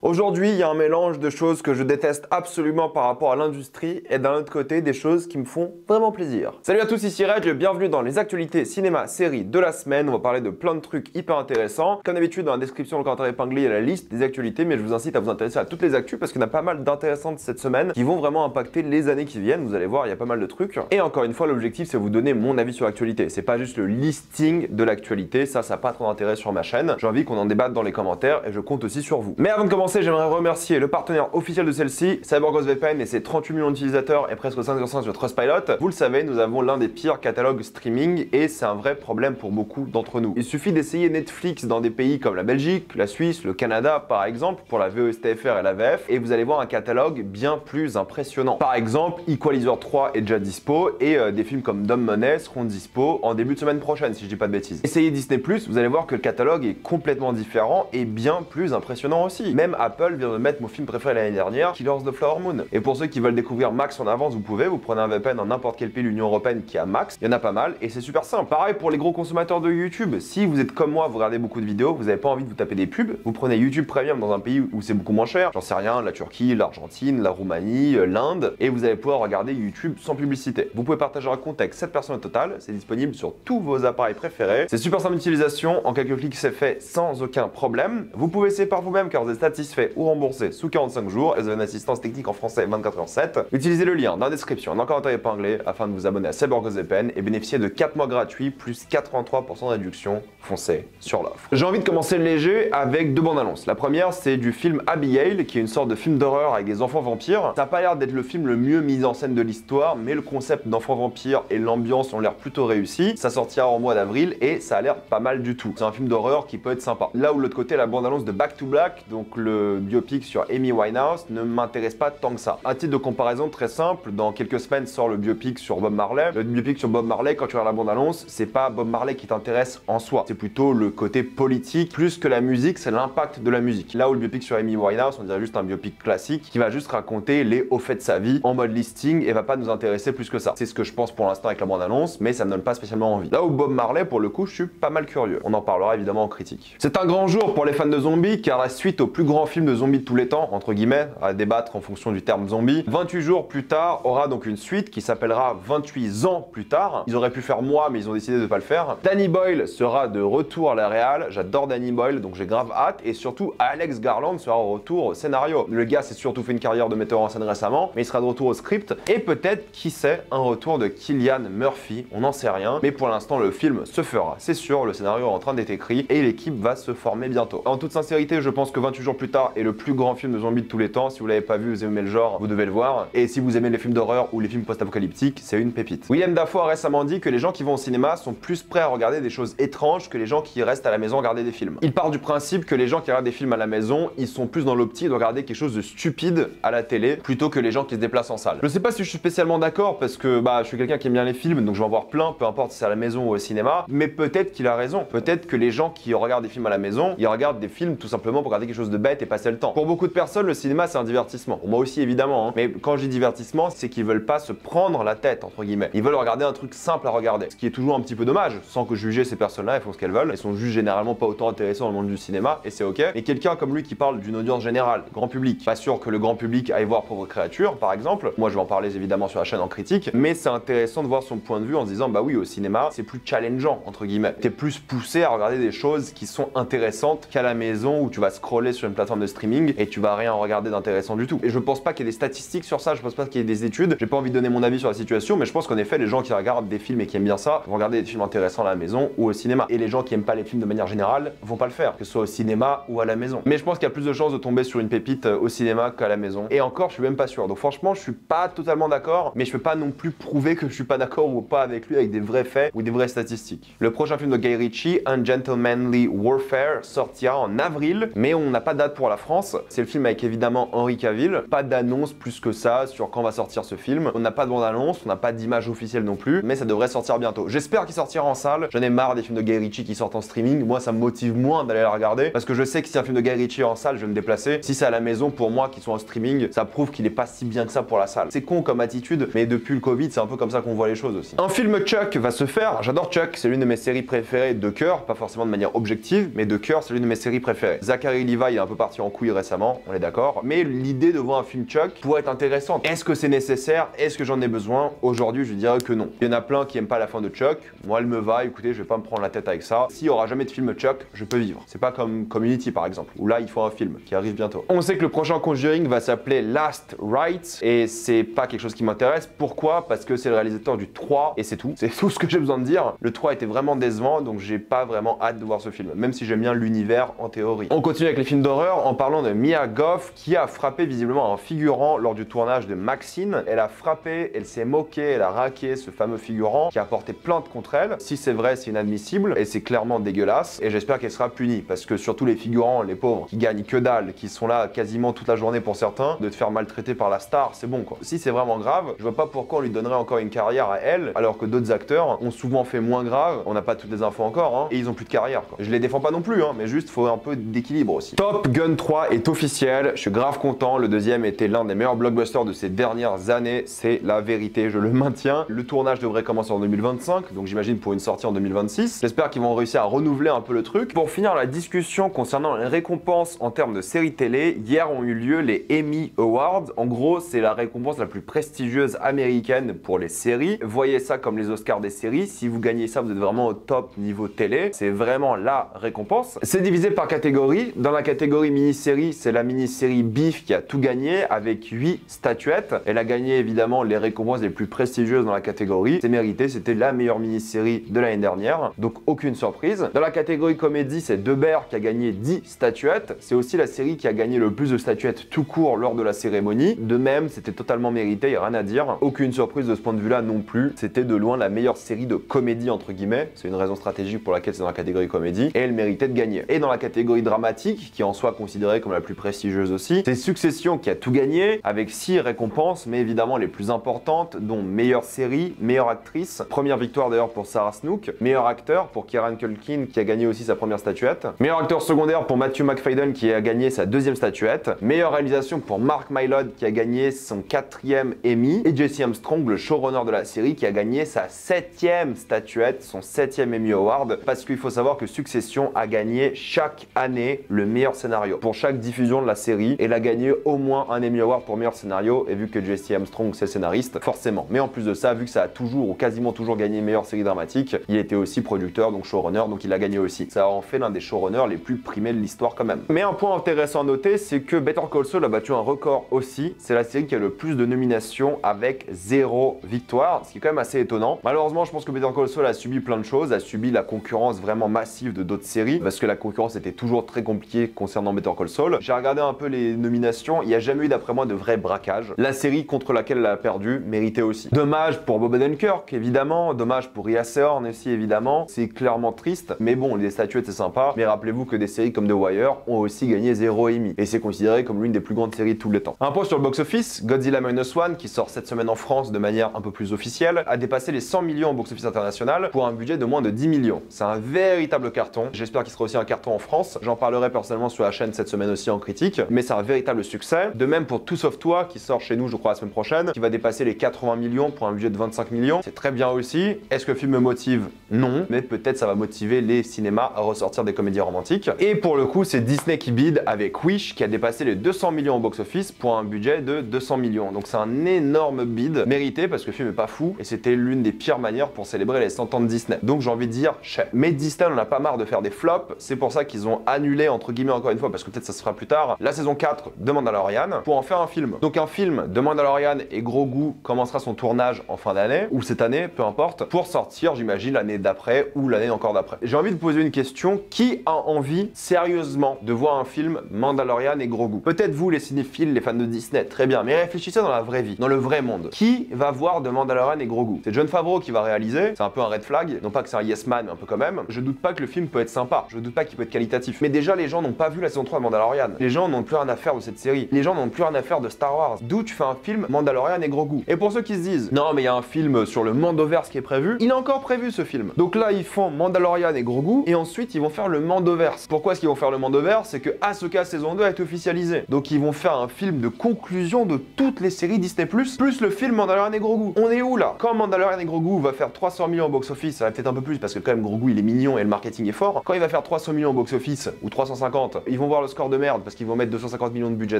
Aujourd'hui, il y a un mélange de choses que je déteste absolument par rapport à l'industrie et d'un autre côté, des choses qui me font vraiment plaisir. Salut à tous, ici Reg, bienvenue dans les actualités cinéma série de la semaine. On va parler de plein de trucs hyper intéressants. Comme d'habitude, dans la description, le commentaire épinglé, il y a la liste des actualités, mais je vous incite à vous intéresser à toutes les actus parce qu'il y en a pas mal d'intéressantes cette semaine qui vont vraiment impacter les années qui viennent. Vous allez voir, il y a pas mal de trucs. Et encore une fois, l'objectif, c'est vous donner mon avis sur l'actualité. C'est pas juste le listing de l'actualité, ça n'a pas trop d'intérêt sur ma chaîne. J'ai envie qu'on en débatte dans les commentaires et je compte aussi sur vous. Mais avant de commencer, j'aimerais remercier le partenaire officiel de celle-ci, CyberGhostVPN et ses 38 millions d'utilisateurs et presque 5,5 sur Trustpilot. Vous le savez, nous avons l'un des pires catalogues streaming et c'est un vrai problème pour beaucoup d'entre nous. Il suffit d'essayer Netflix dans des pays comme la Belgique, la Suisse, le Canada par exemple, pour la VOSTFR et la VF, et vous allez voir un catalogue bien plus impressionnant. Par exemple, Equalizer 3 est déjà dispo et des films comme Dumb Money seront dispo en début de semaine prochaine si je dis pas de bêtises. Essayez Disney+, vous allez voir que le catalogue est complètement différent et bien plus impressionnant aussi. Même Apple vient de mettre mon film préféré l'année dernière, Killers of the Flower Moon. Et pour ceux qui veulent découvrir Max en avance, vous pouvez, vous prenez un VPN dans n'importe quel pays de l'Union Européenne qui a Max, il y en a pas mal et c'est super simple. Pareil pour les gros consommateurs de YouTube, si vous êtes comme moi, vous regardez beaucoup de vidéos, vous n'avez pas envie de vous taper des pubs, vous prenez YouTube Premium dans un pays où c'est beaucoup moins cher, j'en sais rien, la Turquie, l'Argentine, la Roumanie, l'Inde, et vous allez pouvoir regarder YouTube sans publicité. Vous pouvez partager un compte avec 7 personnes au total, c'est disponible sur tous vos appareils préférés, c'est super simple d'utilisation, en quelques clics c'est fait sans aucun problème. Vous pouvez essayer par vous-même car vous êtes satisfait ou remboursé sous 45 jours et vous avez une assistance technique en français 24h7. Utilisez le lien dans la description, dans le commentaire épinglé afin de vous abonner à CyberGhostVPN et bénéficier de 4 mois gratuits plus 83% de réduction. Foncez sur l'offre. J'ai envie de commencer léger avec deux bandes annonces. La première, c'est du film Abigail, qui est une sorte de film d'horreur avec des enfants vampires. Ça n'a pas l'air d'être le film le mieux mis en scène de l'histoire, mais le concept d'enfants vampires et l'ambiance ont l'air plutôt réussis. Ça sortira en mois d'avril et ça a l'air pas mal du tout. C'est un film d'horreur qui peut être sympa. Là où de l'autre côté, la bande annonce de Back to Black, donc le biopic sur Amy Winehouse, ne m'intéresse pas tant que ça. Un titre de comparaison très simple, dans quelques semaines sort le biopic sur Bob Marley. Le biopic sur Bob Marley, quand tu regardes la bande annonce, c'est pas Bob Marley qui t'intéresse en soi. C'est plutôt le côté politique, plus que la musique, c'est l'impact de la musique. Là où le biopic sur Amy Winehouse, on dirait juste un biopic classique qui va juste raconter les hauts faits de sa vie en mode listing et va pas nous intéresser plus que ça. C'est ce que je pense pour l'instant avec la bande annonce, mais ça me donne pas spécialement envie. Là où Bob Marley, pour le coup, je suis pas mal curieux. On en parlera évidemment en critique. C'est un grand jour pour les fans de zombies car la suite au plus grand film de zombies de tous les temps, entre guillemets, à débattre en fonction du terme zombie, 28 jours plus tard aura donc une suite qui s'appellera 28 ans plus tard. Ils auraient pu faire moi, mais ils ont décidé de pas le faire. Danny Boyle sera de retour à la réal. J'adore Danny Boyle, donc j'ai grave hâte. Et surtout, Alex Garland sera au retour au scénario. Le gars s'est surtout fait une carrière de metteur en scène récemment, mais il sera de retour au script. Et peut-être, qui sait, un retour de Cillian Murphy. On n'en sait rien. Mais pour l'instant, le film se fera. C'est sûr, le scénario est en train d'être écrit et l'équipe va se former bientôt. En toute sincérité, je pense que 28 jours plus tard est le plus grand film de zombies de tous les temps. Si vous l'avez pas vu, vous aimez le genre, vous devez le voir. Et si vous aimez les films d'horreur ou les films post-apocalyptiques, c'est une pépite. William Dafoe a récemment dit que les gens qui vont au cinéma sont plus prêts à regarder des choses étranges que les gens qui restent à la maison regarder des films. Il part du principe que les gens qui regardent des films à la maison, ils sont plus dans l'optique de regarder quelque chose de stupide à la télé plutôt que les gens qui se déplacent en salle. Je sais pas si je suis spécialement d'accord parce que je suis quelqu'un qui aime bien les films, donc je vais en voir plein, peu importe si c'est à la maison ou au cinéma, mais peut-être qu'il a raison. Peut-être que les gens qui regardent des films à la maison, ils regardent des films tout simplement pour regarder quelque chose de bête et passer le temps. Pour beaucoup de personnes, le cinéma c'est un divertissement. Pour moi aussi évidemment, hein. Mais quand je dis divertissement, c'est qu'ils veulent pas se prendre la tête entre guillemets. Ils veulent regarder un truc simple à regarder, ce qui est toujours un petit peu dommage, sans que juger ces personnes-là, elles font ce qu'elles veulent, elles sont juste généralement pas autant intéressants dans le monde du cinéma et c'est ok. Mais quelqu'un comme lui qui parle d'une audience générale, grand public, pas sûr que le grand public aille voir Pauvre Créature par exemple, moi je vais en parler évidemment sur la chaîne en critique, mais c'est intéressant de voir son point de vue en se disant bah oui, au cinéma c'est plus challengeant entre guillemets, t'es plus poussé à regarder des choses qui sont intéressantes qu'à la maison où tu vas scroller sur une plateforme de streaming et tu vas rien regarder d'intéressant du tout. Et je pense pas qu'il y ait des statistiques sur ça, je pense pas qu'il y ait des études, j'ai pas envie de donner mon avis sur la situation, mais je pense qu'en effet les gens qui regardent des films et qui aiment bien ça vont regarder des films intéressants à la maison ou au cinéma, et les gens qui aiment pas les films de manière générale vont pas le faire, que ce soit au cinéma ou à la maison. Mais je pense qu'il y a plus de chances de tomber sur une pépite au cinéma qu'à la maison. Et encore, je suis même pas sûr. Donc franchement, je suis pas totalement d'accord, mais je peux pas non plus prouver que je suis pas d'accord ou pas avec lui avec des vrais faits ou des vraies statistiques. Le prochain film de Guy Ritchie, Ungentlemanly Warfare, sortira en avril, mais on n'a pas de date pour la France. C'est le film avec évidemment Henry Cavill. Pas d'annonce plus que ça sur quand va sortir ce film. On n'a pas de bande-annonce, on n'a pas d'image officielle non plus, mais ça devrait sortir bientôt. J'espère qu'il sortira en salle. J'en ai marre des films de Guy Ritchie qui sortent en streaming. Moi, ça me motive moins d'aller la regarder parce que je sais que si un film de Guy Ritchie en salle, je vais me déplacer. Si c'est à la maison, pour moi, qui sont en streaming, ça prouve qu'il est pas si bien que ça pour la salle. C'est con comme attitude, mais depuis le Covid, c'est un peu comme ça qu'on voit les choses aussi. Un film Chuck va se faire. J'adore Chuck, c'est l'une de mes séries préférées de cœur, pas forcément de manière objective, mais de cœur, c'est l'une de mes séries préférées. Zachary Levi est un peu particulier parti en couille récemment, on est d'accord. Mais l'idée de voir un film Chuck pourrait être intéressante. Est-ce que c'est nécessaire? Est-ce que j'en ai besoin? Aujourd'hui, je dirais que non. Il y en a plein qui aiment pas la fin de Chuck. Moi, elle me va. Écoutez, je vais pas me prendre la tête avec ça. S'il y aura jamais de film Chuck, je peux vivre. C'est pas comme Community par exemple, où là, il faut un film qui arrive bientôt. On sait que le prochain Conjuring va s'appeler Last Rites et c'est pas quelque chose qui m'intéresse. Pourquoi? Parce que c'est le réalisateur du 3 et c'est tout. C'est tout ce que j'ai besoin de dire. Le 3 était vraiment décevant, donc j'ai pas vraiment hâte de voir ce film, même si j'aime bien l'univers en théorie. On continue avec les films d'horreur en parlant de Mia Goth qui a frappé visiblement un figurant lors du tournage de Maxine. Elle a frappé, elle s'est moquée, elle a raqué ce fameux figurant qui a porté plainte contre elle. Si c'est vrai, c'est inadmissible et c'est clairement dégueulasse et j'espère qu'elle sera punie parce que surtout les figurants, les pauvres, qui gagnent que dalle, qui sont là quasiment toute la journée pour certains, de te faire maltraiter par la star, c'est bon quoi. Si c'est vraiment grave, je vois pas pourquoi on lui donnerait encore une carrière à elle alors que d'autres acteurs ont souvent fait moins grave, on n'a pas toutes les infos encore, hein, et ils ont plus de carrière quoi. Je les défends pas non plus, hein, mais juste faut un peu d'équilibre aussi. Top Gun 3 est officiel, je suis grave content, le deuxième était l'un des meilleurs blockbusters de ces dernières années, c'est la vérité, je le maintiens. Le tournage devrait commencer en 2025, donc j'imagine pour une sortie en 2026. J'espère qu'ils vont réussir à renouveler un peu le truc. Pour finir la discussion concernant les récompenses en termes de séries télé, hier ont eu lieu les Emmy Awards. En gros, c'est la récompense la plus prestigieuse américaine pour les séries. Voyez ça comme les Oscars des séries. Si vous gagnez ça, vous êtes vraiment au top niveau télé. C'est vraiment la récompense. C'est divisé par catégorie. Dans la catégorie mini-série, c'est la mini-série Beef qui a tout gagné avec 8 statuettes. Elle a gagné évidemment les récompenses les plus prestigieuses dans la catégorie. C'est mérité, c'était la meilleure mini-série de l'année dernière. Donc aucune surprise. Dans la catégorie comédie, c'est The Bear qui a gagné 10 statuettes. C'est aussi la série qui a gagné le plus de statuettes tout court lors de la cérémonie. De même, c'était totalement mérité, il n'y a rien à dire. Aucune surprise de ce point de vue-là non plus. C'était de loin la meilleure série de comédie entre guillemets. C'est une raison stratégique pour laquelle c'est dans la catégorie comédie. Et elle méritait de gagner. Et dans la catégorie dramatique, qui en soit considérée comme la plus prestigieuse aussi, c'est Succession qui a tout gagné avec 6 récompenses, mais évidemment les plus importantes, dont meilleure série, meilleure actrice, première victoire d'ailleurs pour Sarah Snook, meilleur acteur pour Kieran Culkin qui a gagné aussi sa première statuette, meilleur acteur secondaire pour Matthew McFadyen qui a gagné sa deuxième statuette, meilleure réalisation pour Mark Mylod qui a gagné son 4e Emmy, et Jesse Armstrong, le showrunner de la série, qui a gagné sa 7e statuette, son 7e Emmy Award, parce qu'il faut savoir que Succession a gagné chaque année le meilleur scénario. Pour chaque diffusion de la série, elle a gagné au moins un Emmy Award pour meilleur scénario, et vu que Jesse Armstrong c'est scénariste, forcément. Mais en plus de ça, vu que ça a toujours ou quasiment toujours gagné meilleure série dramatique, il était aussi producteur, donc showrunner, donc il a gagné aussi. Ça en fait l'un des showrunners les plus primés de l'histoire quand même. Mais un point intéressant à noter, c'est que Better Call Saul a battu un record aussi. C'est la série qui a le plus de nominations avec 0 victoire, ce qui est quand même assez étonnant. Malheureusement, je pense que Better Call Saul a subi plein de choses, a subi la concurrence vraiment massive de d'autres séries, parce que la concurrence était toujours très compliquée concernant Better Call Saul. J'ai regardé un peu les nominations, il n'y a jamais eu d'après moi de vrai braquage. La série contre laquelle elle a perdu méritait aussi. Dommage pour Bob Odenkirk, évidemment, dommage pour Rhea Seehorn aussi, évidemment. C'est clairement triste, mais bon, les statuettes c'est sympa, mais rappelez-vous que des séries comme The Wire ont aussi gagné 0 Emmy, et c'est considéré comme l'une des plus grandes séries de tous les temps. Un point sur le box-office, Godzilla Minus One, qui sort cette semaine en France de manière un peu plus officielle, a dépassé les 100 millions au box-office international pour un budget de moins de 10 millions. C'est un véritable carton, j'espère qu'il sera aussi un carton en France, j'en parlerai personnellement sur la chaîne cette semaine aussi en critique, mais c'est un véritable succès. De même pour Two of Toi, qui sort chez nous je crois la semaine prochaine, qui va dépasser les 80 millions pour un budget de 25 millions, c'est très bien aussi. Est-ce que le film me motive? Non, mais peut-être ça va motiver les cinémas à ressortir des comédies romantiques. Et pour le coup, c'est Disney qui bide avec Wish, qui a dépassé les 200 millions au box-office pour un budget de 200 millions. Donc c'est un énorme bid, mérité parce que le film est pas fou, et c'était l'une des pires manières pour célébrer les 100 ans de Disney. Donc j'ai envie de dire, chef. Mais Disney n'en a pas marre de faire des flops, c'est pour ça qu'ils ont annulé, entre guillemets encore une fois, parce que peut-être ça se fera plus tard, la saison 4 de Mandalorian, pour en faire un film. Donc un film de Mandalorian et Grogu commencera son tournage en fin d'année, ou cette année, peu importe, pour sortir, j'imagine, l'année d'après, ou l'année encore d'après. J'ai envie de poser une question, qui a envie, sérieusement, de voir un film Mandalorian et Grogu? Peut-être vous, les cinéphiles, les fans de Disney, très bien, mais réfléchissez dans la vraie vie, dans le vrai monde. Qui va voir de Mandalorian et Grogu? C'est Jon Favreau qui va réaliser, c'est un peu un red flag, non pas que c'est un yes man, mais un peu quand même. Je doute pas que le film peut être sympa, je doute pas qu'il peut être qualitatif, mais déjà les gens n'ont pas vu la saison 3 de Mandalorian. Les gens n'ont plus rien à faire de cette série, les gens n'ont plus rien à faire de Star Wars. D'où tu fais un film Mandalorian et Grogu? Et pour ceux qui se disent, non mais il y a un film sur le Mandoverse qui est prévu, il est encore prévu ce film. Donc là ils font Mandalorian et Grogu, et ensuite ils vont faire le Mandoverse. Pourquoi est-ce qu'ils vont faire le Mandoverse? C'est que Ahsoka saison 2 a été officialisée. Donc ils vont faire un film de conclusion de toutes les séries Disney+, plus le film Mandalorian et Grogu. On est où là? Quand Mandalorian et Grogu va faire 300 millions au box-office, ça va peut-être un peu plus parce que quand même Grogu il est mignon et le marketing est fort. Quand il va faire 300 millions au box-office, ou 350, ils vont voir le score de merde parce qu'ils vont mettre 250 millions de budget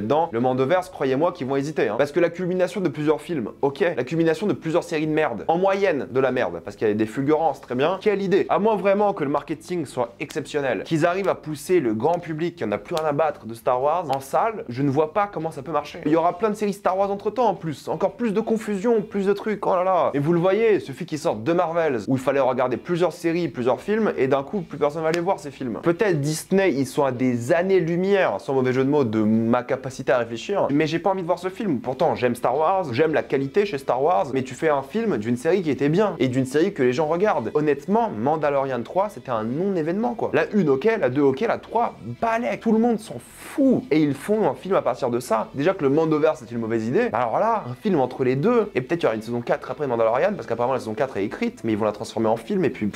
dedans, le Mandoverse, croyez-moi qu'ils vont hésiter. Parce que la culmination de plusieurs films, ok, la culmination de plusieurs séries de merde, en moyenne de la merde, parce qu'il y a des fulgurances, très bien. Quelle idée! À moins vraiment que le marketing soit exceptionnel, qu'ils arrivent à pousser le grand public qui en a plus rien à battre de Star Wars en salle, je ne vois pas comment ça peut marcher. Il y aura plein de séries Star Wars entre temps en plus, encore plus de confusion, plus de trucs, oh là là. Et vous le voyez, il suffit qu'ils sortent deux Marvels où il fallait regarder plusieurs séries, plusieurs films, et d'un coup, plus personne va aller voir ces films. Peut-être Disney, ils sont à des années-lumière, sans mauvais jeu de mots, de ma capacité à réfléchir, mais j'ai pas envie de voir ce film. Pourtant, j'aime Star Wars, j'aime la qualité chez Star Wars, mais tu fais un film d'une série qui était bien, et d'une série que les gens regardent. Honnêtement, Mandalorian 3, c'était un non-événement, quoi. La 1, ok, la 2, ok, la 3, balèque. Tout le monde s'en fout. Et ils font un film à partir de ça. Déjà que le Mandoverse, c'est une mauvaise idée. Alors là, un film entre les deux, et peut-être qu'il y aura une saison 4 après Mandalorian, parce qu'apparemment la saison 4 est écrite, mais ils vont la transformer en film, et puis,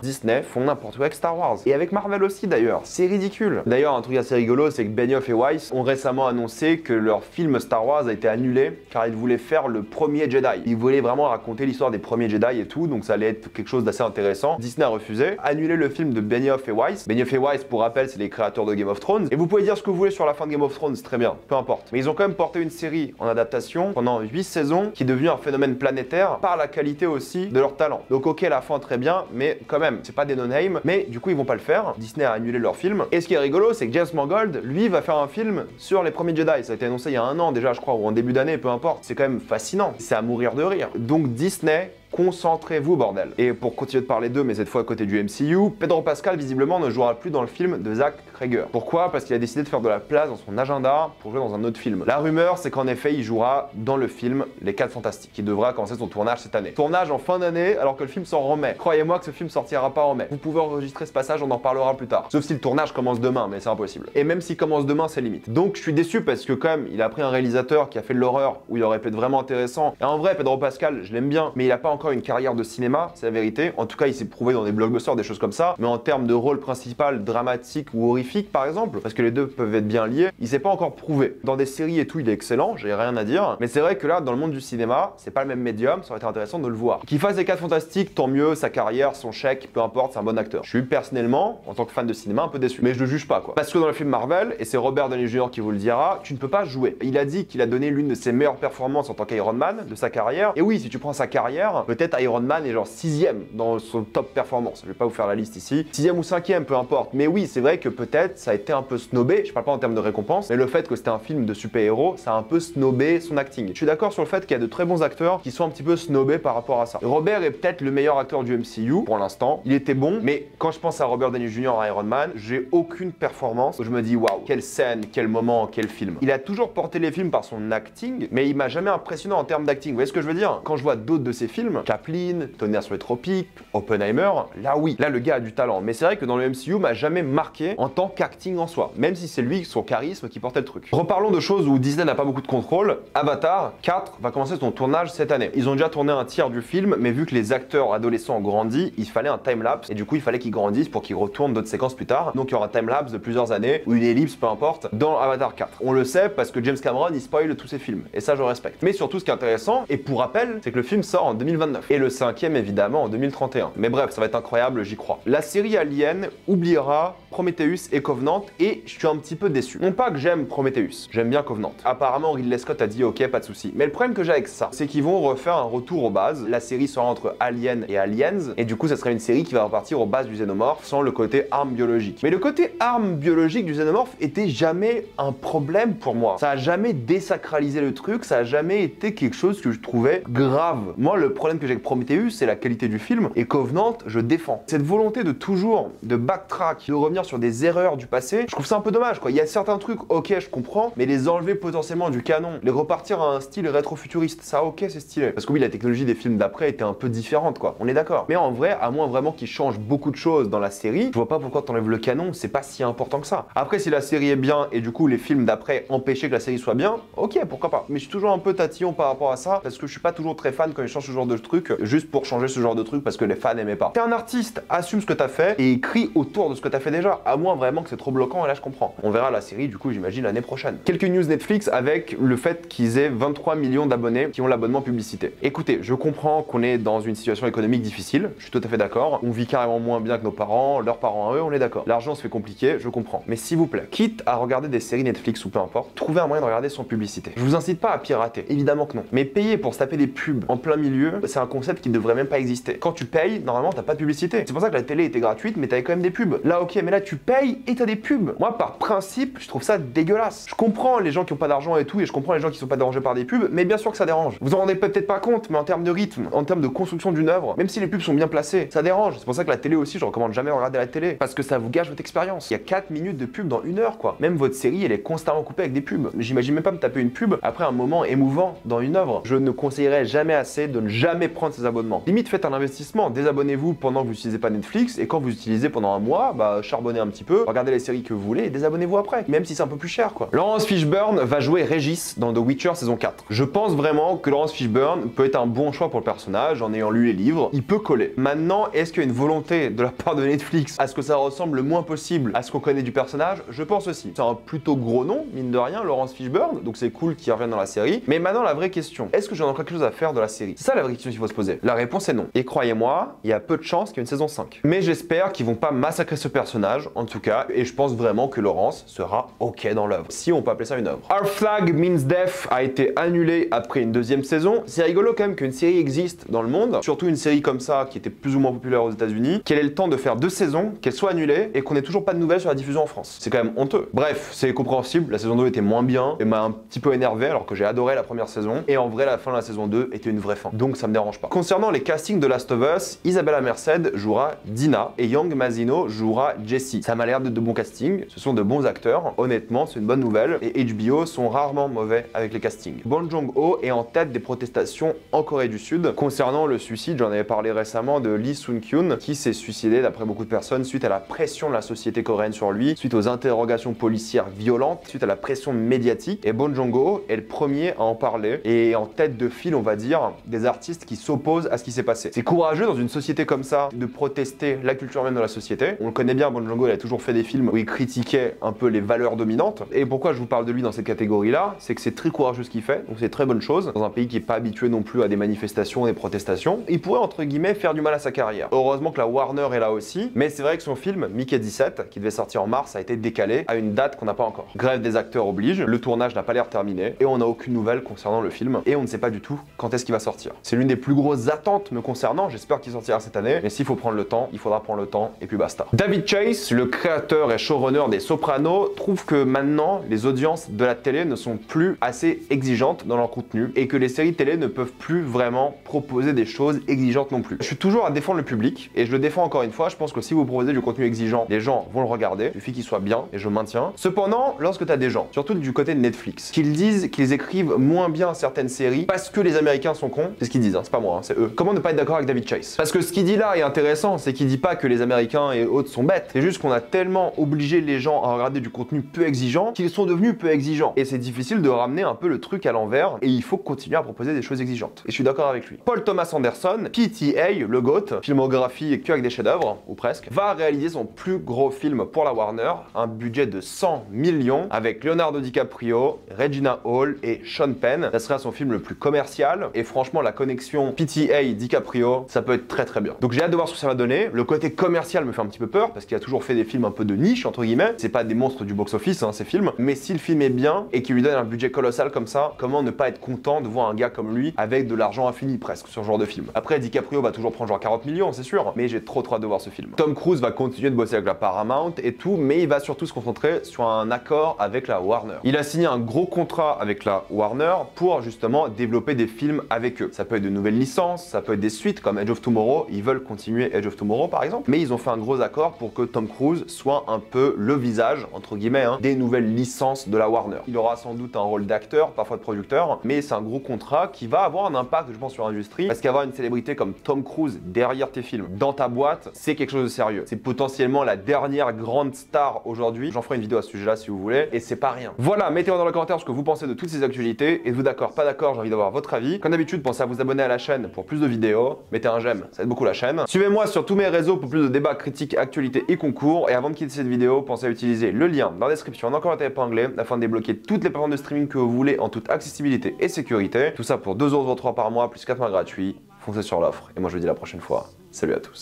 Disney font n'importe quoi avec Star Wars. Et avec Marvel aussi, d'ailleurs. C'est ridicule. D'ailleurs, un truc assez rigolo, c'est que Benioff et Weiss ont récemment annoncé que leur film Star Wars a été annulé, car ils voulaient faire le premier Jedi. Ils voulaient vraiment raconter l'histoire des premiers Jedi et tout, donc ça allait être quelque chose d'assez intéressant. Disney a refusé. Annuler le film de Benioff et Weiss. Benioff et Weiss, pour rappel, c'est les créateurs de Game of Thrones. Et vous pouvez dire ce que vous voulez sur la fin de Game of Thrones, très bien, peu importe. Mais ils ont quand même porté une série en adaptation pendant 8 saisons, qui est devenue un phénomène planétaire par la qualité aussi de leur talent. Donc ok, la fin très bien, mais quand même, c'est pas des no-name, mais du coup ils vont pas le faire. Disney a annulé leur film. Et ce qui est rigolo, c'est que James Mangold, lui, va faire un film sur les premiers Jedi. Ça a été annoncé il y a un an déjà, je crois, ou en début d'année, peu importe. C'est quand même fascinant. C'est à mourir de rire. Donc Disney, concentrez-vous, bordel. Et pour continuer de parler d'eux, mais cette fois à côté du MCU, Pedro Pascal visiblement ne jouera plus dans le film de Zach Cregger. Pourquoi? Parce qu'il a décidé de faire de la place dans son agenda pour jouer dans un autre film. La rumeur, c'est qu'en effet, il jouera dans le film Les 4 Fantastiques, qui devra commencer son tournage cette année. Tournage en fin d'année, alors que le film sort en mai. Croyez-moi que ce film sortira pas en mai. Vous pouvez enregistrer ce passage, on en parlera plus tard. Sauf si le tournage commence demain, mais c'est impossible. Et même s'il commence demain, c'est limite. Donc je suis déçu parce que quand même, il a pris un réalisateur qui a fait de l'horreur, où il aurait pu être vraiment intéressant. Et en vrai, Pedro Pascal, je l'aime bien, mais il a pas encore une carrière de cinéma, c'est la vérité. En tout cas, il s'est prouvé dans des blockbusters, des choses comme ça. Mais en termes de rôle principal, dramatique ou horrifique, par exemple, parce que les deux peuvent être bien liés, il s'est pas encore prouvé. Dans des séries et tout, il est excellent, j'ai rien à dire. Mais c'est vrai que là, dans le monde du cinéma, c'est pas le même médium, ça aurait été intéressant de le voir. Qu'il fasse les 4 Fantastiques, tant mieux, sa carrière, son chèque, peu importe, c'est un bon acteur. Je suis personnellement, en tant que fan de cinéma, un peu déçu. Mais je le juge pas, quoi. Parce que dans le film Marvel, et c'est Robert Downey Jr. qui vous le dira, tu ne peux pas jouer. Il a dit qu'il a donné l'une de ses meilleures performances en tant qu'Iron Man de sa carrière. Et oui, si tu prends sa carrière, peut-être Iron Man est genre 6ème dans son top performance. Je vais pas vous faire la liste ici. 6ème ou 5ème, peu importe. Mais oui, c'est vrai que peut-être ça a été un peu snobé. Je parle pas en termes de récompense, mais le fait que c'était un film de super-héros, ça a un peu snobé son acting. Je suis d'accord sur le fait qu'il y a de très bons acteurs qui sont un petit peu snobés par rapport à ça. Robert est peut-être le meilleur acteur du MCU pour l'instant. Il était bon, mais quand je pense à Robert Downey Jr. à Iron Man, j'ai aucune performance où je me dis waouh, quelle scène, quel moment, quel film. Il a toujours porté les films par son acting, mais il m'a jamais impressionné en termes d'acting. Vous voyez ce que je veux dire? Quand je vois d'autres de ses films, Chaplin, Tonnerre sur les tropiques, Oppenheimer, là oui, là le gars a du talent. Mais c'est vrai que dans le MCU m'a jamais marqué en tant qu'acting en soi, même si c'est lui, son charisme, qui portait le truc. Reparlons de choses où Disney n'a pas beaucoup de contrôle. Avatar 4 va commencer son tournage cette année. Ils ont déjà tourné un tiers du film, mais vu que les acteurs adolescents ont grandi, il fallait un timelapse, et du coup il fallait qu'ils grandissent pour qu'ils retournent d'autres séquences plus tard. Donc il y aura un timelapse de plusieurs années, ou une ellipse, peu importe, dans Avatar 4. On le sait parce que James Cameron, il spoil tous ses films, et ça je respecte. Mais surtout ce qui est intéressant, et pour rappel, c'est que le film sort en 2029, et le 5ème évidemment en 2031. Mais bref, ça va être incroyable, j'y crois. La série Alien oubliera Prometheus et Covenant, et je suis un petit peu déçu. Non pas que j'aime Prometheus, j'aime bien Covenant. Apparemment Ridley Scott a dit ok, pas de souci. Mais le problème que j'ai avec ça, c'est qu'ils vont refaire un retour aux bases. La série sera entre Alien et Aliens, et du coup ça serait une série qui va repartir aux bases du xénomorphe sans le côté arme biologique. Mais le côté arme biologique du xénomorphe était jamais un problème pour moi. Ça a jamais désacralisé le truc, ça a jamais été quelque chose que je trouvais grave. Moi le problème que j'ai avec Prometheus, c'est la qualité du film, et Covenant, je défends. Cette volonté de toujours de backtrack, de revenir sur des erreurs du passé, je trouve ça un peu dommage quoi. Il y a certains trucs, ok je comprends, mais les enlever potentiellement du canon, les repartir à un style rétro-futuriste, ça ok c'est stylé. Parce que oui, la technologie des films d'après était un peu différente quoi, on est d'accord. Mais en vrai, à moins vraiment qu'ils changent beaucoup de choses dans la série, je vois pas pourquoi t'enlèves le canon, c'est pas si important que ça. Après si la série est bien et du coup les films d'après empêchaient que la série soit bien, ok pourquoi pas. Mais je suis toujours un peu tatillon par rapport à ça, parce que je suis pas toujours très fan quand ils changent ce genre de truc, juste pour changer ce genre de truc parce que les fans aimaient pas. T'es un artiste, assume ce que t'as fait et écris autour de ce que t'as fait déjà. déjà, à moins vraiment que c'est trop bloquant, et là je comprends. On verra la série, du coup, j'imagine, l'année prochaine. Quelques news Netflix avec le fait qu'ils aient 23 millions d'abonnés qui ont l'abonnement publicité. Écoutez, je comprends qu'on est dans une situation économique difficile, je suis tout à fait d'accord. On vit carrément moins bien que nos parents, leurs parents à eux, on est d'accord. L'argent se fait compliqué, je comprends. Mais s'il vous plaît, quitte à regarder des séries Netflix ou peu importe, trouvez un moyen de regarder sans publicité. Je vous incite pas à pirater, évidemment que non. Mais payer pour se taper des pubs en plein milieu, c'est un concept qui ne devrait même pas exister. Quand tu payes, normalement, t'as pas de publicité. C'est pour ça que la télé était gratuite, mais t'avais quand même des pubs. Là, ok, mais là, tu payes et t'as des pubs. Moi, par principe, je trouve ça dégueulasse. Je comprends les gens qui ont pas d'argent et tout, et je comprends les gens qui sont pas dérangés par des pubs, mais bien sûr que ça dérange. Vous en rendez peut-être pas compte, mais en termes de rythme, en termes de construction d'une œuvre, même si les pubs sont bien placées, ça dérange. C'est pour ça que la télé aussi, je recommande jamais de regarder la télé, parce que ça vous gâche votre expérience. Il y a 4 minutes de pub dans 1 heure, quoi. Même votre série, elle est constamment coupée avec des pubs. J'imagine même pas me taper une pub après un moment émouvant dans une œuvre. Je ne conseillerais jamais assez de ne jamais prendre ces abonnements. Limite, faites un investissement. Désabonnez-vous pendant que vous n'utilisez pas Netflix, et quand vous utilisez pendant un mois, bah charbonnez un petit peu, regardez les séries que vous voulez et désabonnez-vous après, même si c'est un peu plus cher, quoi. Laurence Fishburne va jouer Régis dans The Witcher saison 4. Je pense vraiment que Laurence Fishburne peut être un bon choix pour le personnage en ayant lu les livres. Il peut coller. Maintenant, est-ce qu'il y a une volonté de la part de Netflix à ce que ça ressemble le moins possible à ce qu'on connaît du personnage? Je pense aussi. C'est un plutôt gros nom, mine de rien, Laurence Fishburne, donc c'est cool qu'il revienne dans la série. Mais maintenant, la vraie question, est-ce que j'en ai quelque chose à faire de la série? C'est ça la vraie question qu'il faut se poser. La réponse est non. Et croyez-moi, il y a peu de chances qu'il y ait une saison 5. Mais j'espère qu'ils vont pas massacrer ce personnage, en tout cas, et je pense vraiment que Laurence sera ok dans l'œuvre, si on peut appeler ça une œuvre. Our Flag Means Death a été annulé après une 2e saison. C'est rigolo quand même qu'une série existe dans le monde, surtout une série comme ça qui était plus ou moins populaire aux États-Unis, qu'elle ait le temps de faire 2 saisons, qu'elle soit annulée et qu'on ait toujours pas de nouvelles sur la diffusion en France. C'est quand même honteux. Bref, c'est compréhensible, la saison 2 était moins bien et m'a un petit peu énervé alors que j'ai adoré la première saison, et en vrai la fin de la saison 2 était une vraie fin, donc ça me dérange pas. Concernant les castings de Last of Us, Isabella Merced jouera Dina et Young Mazino jouera Jessie. Ça m'a l'air de bons castings, ce sont de bons acteurs, honnêtement c'est une bonne nouvelle, et HBO sont rarement mauvais avec les castings. Bong Joon-ho est en tête des protestations en Corée du Sud concernant le suicide, j'en avais parlé récemment, de Lee Sun-kyun qui s'est suicidé d'après beaucoup de personnes suite à la pression de la société coréenne sur lui, suite aux interrogations policières violentes, suite à la pression médiatique, et Bong Joon-ho est le premier à en parler et en tête de file, on va dire, des artistes qui s'opposent à ce qui s'est passé. C'est courageux dans une société comme ça de protester la culture même de la société. On le connaît bien, Bong Joon-ho, il a toujours fait des films où il critiquait un peu les valeurs dominantes. Et pourquoi je vous parle de lui dans cette catégorie-là, c'est que c'est très courageux ce qu'il fait, donc c'est très bonne chose dans un pays qui est pas habitué non plus à des manifestations et des protestations. Il pourrait entre guillemets faire du mal à sa carrière. Heureusement que la Warner est là aussi, mais c'est vrai que son film Mickey 17, qui devait sortir en mars, a été décalé à une date qu'on n'a pas encore. Grève des acteurs oblige, le tournage n'a pas l'air terminé et on n'a aucune nouvelle concernant le film et on ne sait pas du tout quand est-ce qu'il va sortir. C'est l'une des plus grosses attentes me concernant, j'espère qu'il sortira cette année, mais s'il faut prendre le temps, il faudra prendre le temps et puis basta. David Chase, le créateur et showrunner des Sopranos, trouve que maintenant les audiences de la télé ne sont plus assez exigeantes dans leur contenu et que les séries télé ne peuvent plus vraiment proposer des choses exigeantes non plus. Je suis toujours à défendre le public et je le défends encore une fois, je pense que si vous proposez du contenu exigeant, les gens vont le regarder, il suffit qu'il soit bien et je maintiens. Cependant, lorsque tu as des gens, surtout du côté de Netflix, qu'ils disent qu'ils écrivent moins bien certaines séries parce que les Américains sont cons, c'est ce qu'ils disent, hein, c'est pas moi, hein, c'est eux. Comment ne pas être d'accord avec David Chase? Parce que ce qu'il dit là est intéressant, c'est qu'il dit pas que les Américains et autres sont bêtes, c'est juste qu'on a tellement obligé les gens à regarder du contenu peu exigeant qu'ils sont devenus peu exigeants. Et c'est difficile de ramener un peu le truc à l'envers et il faut continuer à proposer des choses exigeantes. Et je suis d'accord avec lui. Paul Thomas Anderson, PTA, le GOAT, filmographie que avec des chefs-d'œuvre, ou presque, va réaliser son plus gros film pour la Warner, un budget de 100 millions avec Leonardo DiCaprio, Regina Hall et Sean Penn. Ça sera son film le plus commercial et franchement la connexion PTA-DiCaprio, ça peut être très très bien. Donc j'ai hâte de voir ce que ça va donner. Le côté commercial me fait un petit peu peur parce qu'il a toujours fait des films un peu de niche entre guillemets. C'est pas des monstres du box-office hein, ces films, mais si le film est bien et qu'il lui donne un budget colossal comme ça, comment ne pas être content de voir un gars comme lui avec de l'argent infini presque sur ce genre de film. Après DiCaprio va toujours prendre genre 40 millions c'est sûr, mais j'ai trop hâte de voir ce film. Tom Cruise va continuer de bosser avec la Paramount et tout, mais il va surtout se concentrer sur un accord avec la Warner. Il a signé un gros contrat avec la Warner pour justement développer des films avec eux. Ça peut être de nouvelles licences, ça peut être des suites comme Edge of Tomorrow, ils veulent continuer Edge of Tomorrow par exemple, mais ils ont fait un gros accord pour que Tom Cruise soit un peu le visage, entre guillemets, hein, des nouvelles licences de la Warner. Il aura sans doute un rôle d'acteur, parfois de producteur, mais c'est un gros contrat qui va avoir un impact, je pense, sur l'industrie, parce qu'avoir une célébrité comme Tom Cruise derrière tes films, dans ta boîte, c'est quelque chose de sérieux. C'est potentiellement la dernière grande star aujourd'hui. J'en ferai une vidéo à ce sujet-là si vous voulez, et c'est pas rien. Voilà, mettez-moi dans les commentaires ce que vous pensez de toutes ces actualités. Êtes-vous d'accord, pas d'accord, j'ai envie d'avoir votre avis. Comme d'habitude, pensez à vous abonner à la chaîne pour plus de vidéos. Mettez un j'aime, ça aide beaucoup la chaîne. Suivez-moi sur tous mes réseaux pour plus de débats, critiques, actualités et concours. court. Et avant de quitter cette vidéo, pensez à utiliser le lien dans la description en encore un épinglé afin de débloquer toutes les plateformes de streaming que vous voulez en toute accessibilité et sécurité. Tout ça pour 2,03€ par mois plus 4 mois gratuits. Foncez sur l'offre. Et moi je vous dis à la prochaine fois. Salut à tous.